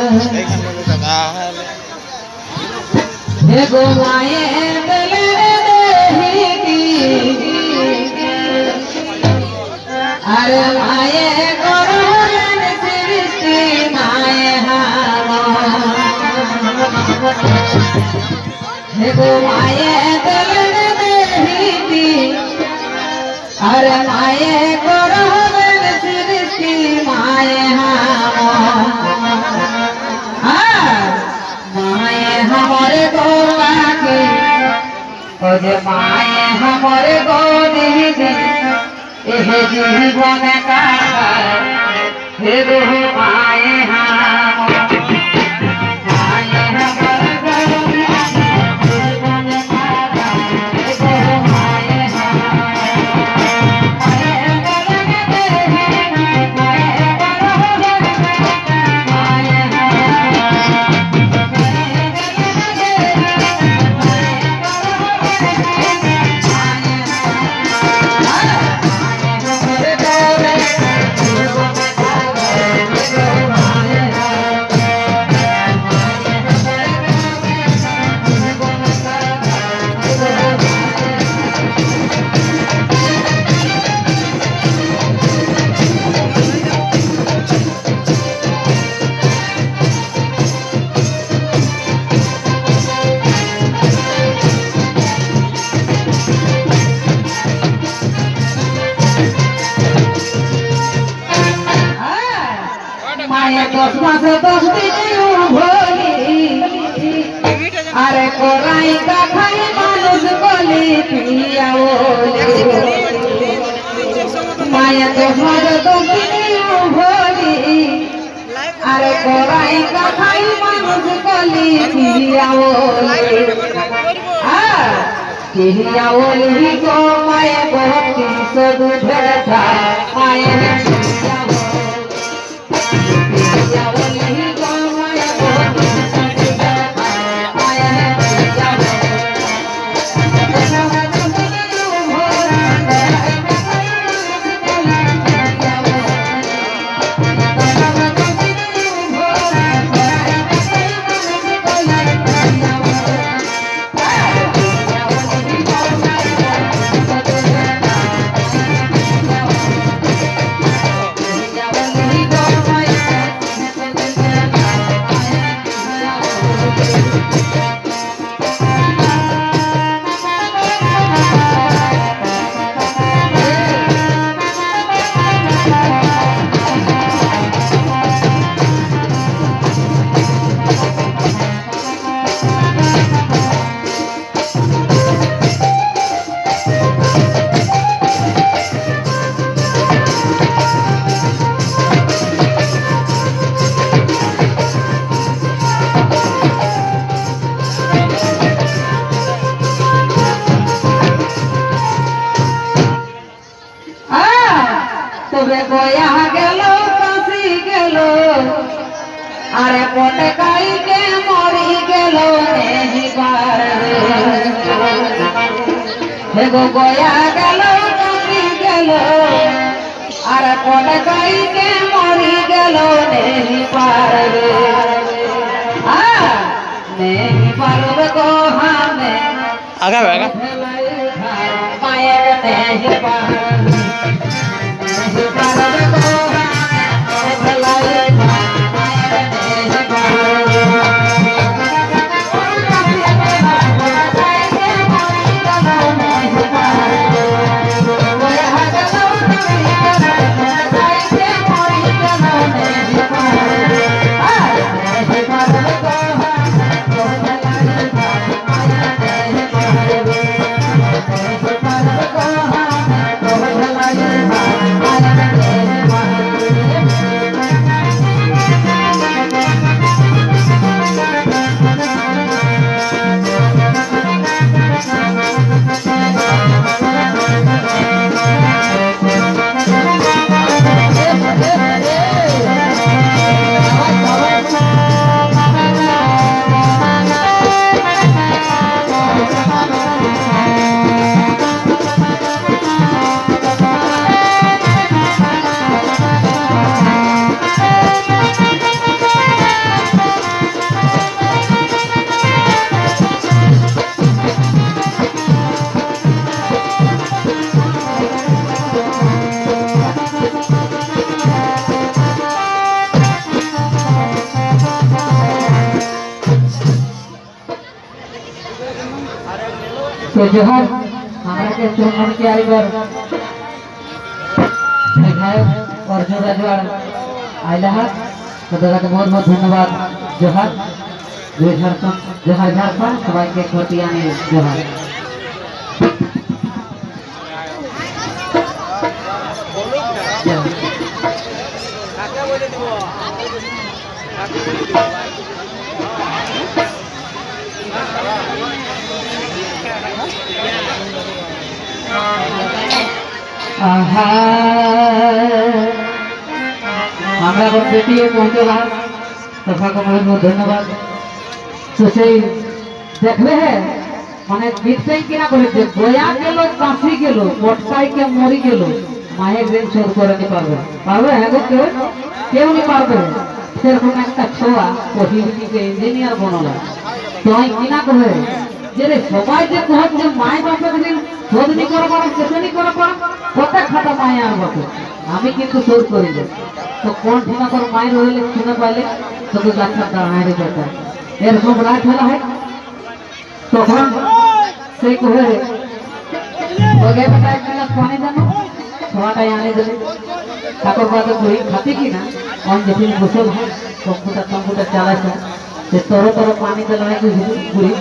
हे गो माये दले देही अरे माये करुणन सृष्टि माये हे गो माये दले देही अरे माये करुणन सृष्टि माये माये हमारे गोवा के ओजे माये हमारे गोदी दे एह जीवन का हे गो माये माये 10 मासे 10 दिन भोली अरे कोराई का खाई मानुष बोली पिया माये 10 मासे 10 दिन भोली अरे कोराई का खाई मानुष बोली पिया बोली गो माये बहुत सो दूध था माये गोया गेलो काशी गेलो अरे पटकाई के मरी गेलो नहीं पार हे गो गोया गेलो काशी गेलो अरे पटकाई के मरी गेलो नहीं पार नहीं पार गो हमें आगा माया नहीं पार तो जोहर हमारा के चुनन के आइबर विधायक और जो राजवाड़ आइला है तो दादा के बहुत बहुत धन्यवाद जोहर जोहर झारखंड सबाई के खोटियानी जोहर हमारा बेटी पहुंचे बाहर सफा को बहुत बहुत धन्यवाद तो से देख रहे हैं माने बीतते कि ना करे गोया गेलो काशी गेलो पटकाई के मरी गेलो माये ग्रेन शोध करे नहीं पारबे है गो केउ नहीं पारबे সেরকম একটা ছোয়া পহিবনি के इंजीनियर बनला तो कि ना कहे যে রে সবাই যে কহত যে মায় বাপের দিন শোধ নি করব কেসে নি করব কত খাতা মায় আর বাপে আমি কিন্তু শোধ করি তো কোন ঠিনা কর মায় রইলে শুনে পাইলে তোকে গাছটা দাঁড়ায় রে বেটা এরকম রাত হলা হয় তখন সেই কহে ওকে বেটা এক গ্লাস পানি জানো ছোয়াটাই আনে দিলে ঠাকুর বাদে বই খাতে কি না অন যেদিন বসে ভাই কম্পিউটার চালাইছে যে তর পানি দিল ঘুরি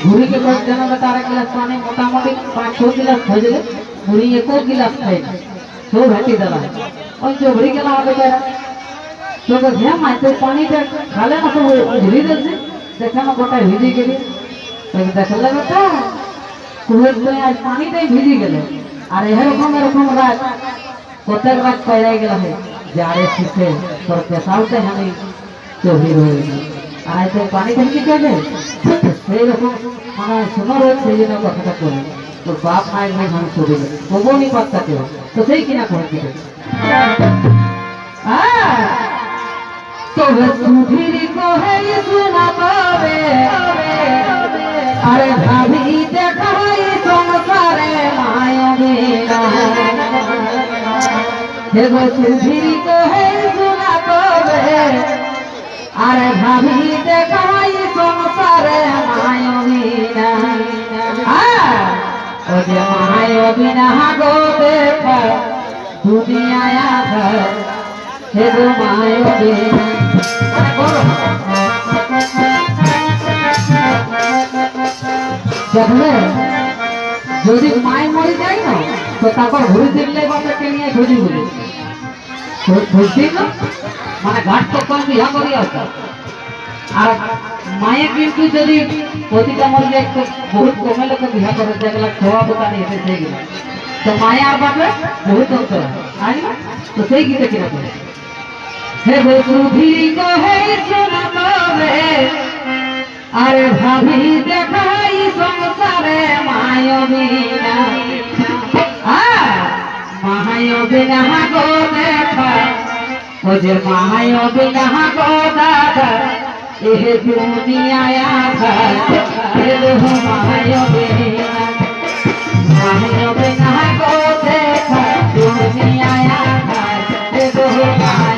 ঘুরি के कौन जाना बेटा एक गिलास पानी मोटामोटी 5-6 गिलास हो जाए घुरी एको गिलास खाए सो भेटी दला और जो भरी गेला बेचारा तो के घे माय तो पानी दे खाले ना तो घुरी दे से देखा ना गोटा भिजी गेली तो देखला बेटा कुहे तो आज पानी दे भिजी गेले আর এরকম রাত প্রত্যেক রাত পাইয়া গেল है যারে শিখে তোর পেশাওতে আমি চোহি রয়েছি আর তো পানি থেকে যাবে সেই রকম মানে শোনার সেই জন্য কথাটা করে তোর বাপ মায়ের ভাই আমি চলে গেল তবুও নি পাত্তা কেউ তো সেই কিনা করে দিবে তবে সুধীর কহে শোনা পাবে আরে ভাবি দেখাই সংসারে মায়বে না হে গো সুধীর কহে শোনা পাবে আরে ভাবি দেখাই সংসারে মায়বে না ও যে মায়বে না গো দেখা দুনিয়ায় আঘাত হে গো মায়বে দেখলে যদি মায় মরে যায় না তো তারপর ঘুরে দিলে বাচ্চাকে নিয়ে খুঁজি বলি খুঁজছি না মানে ঘাট তো কম বিহা করি আসা আর মায়ে কিন্তু যদি প্রতিটা মরে একটু বহুত কমে লোক বিহা করে যেগুলা খোয়া বোতা নিয়ে এসে গেল তো মায়ে আর বাপে বহুত অন্তর আই না তো সেই গীতে কিরকম হে গো সুধীর কহে শোনা পাবে আরে ভাবি দেখাই সংসারে মায়বে না মায়বে না গো দেখা ও যে মায়বে না গো দাদা এহ দুনিয়ায় আঘা মায়বে না মায়বে না গো দেখা দুনিয়ায় আঘা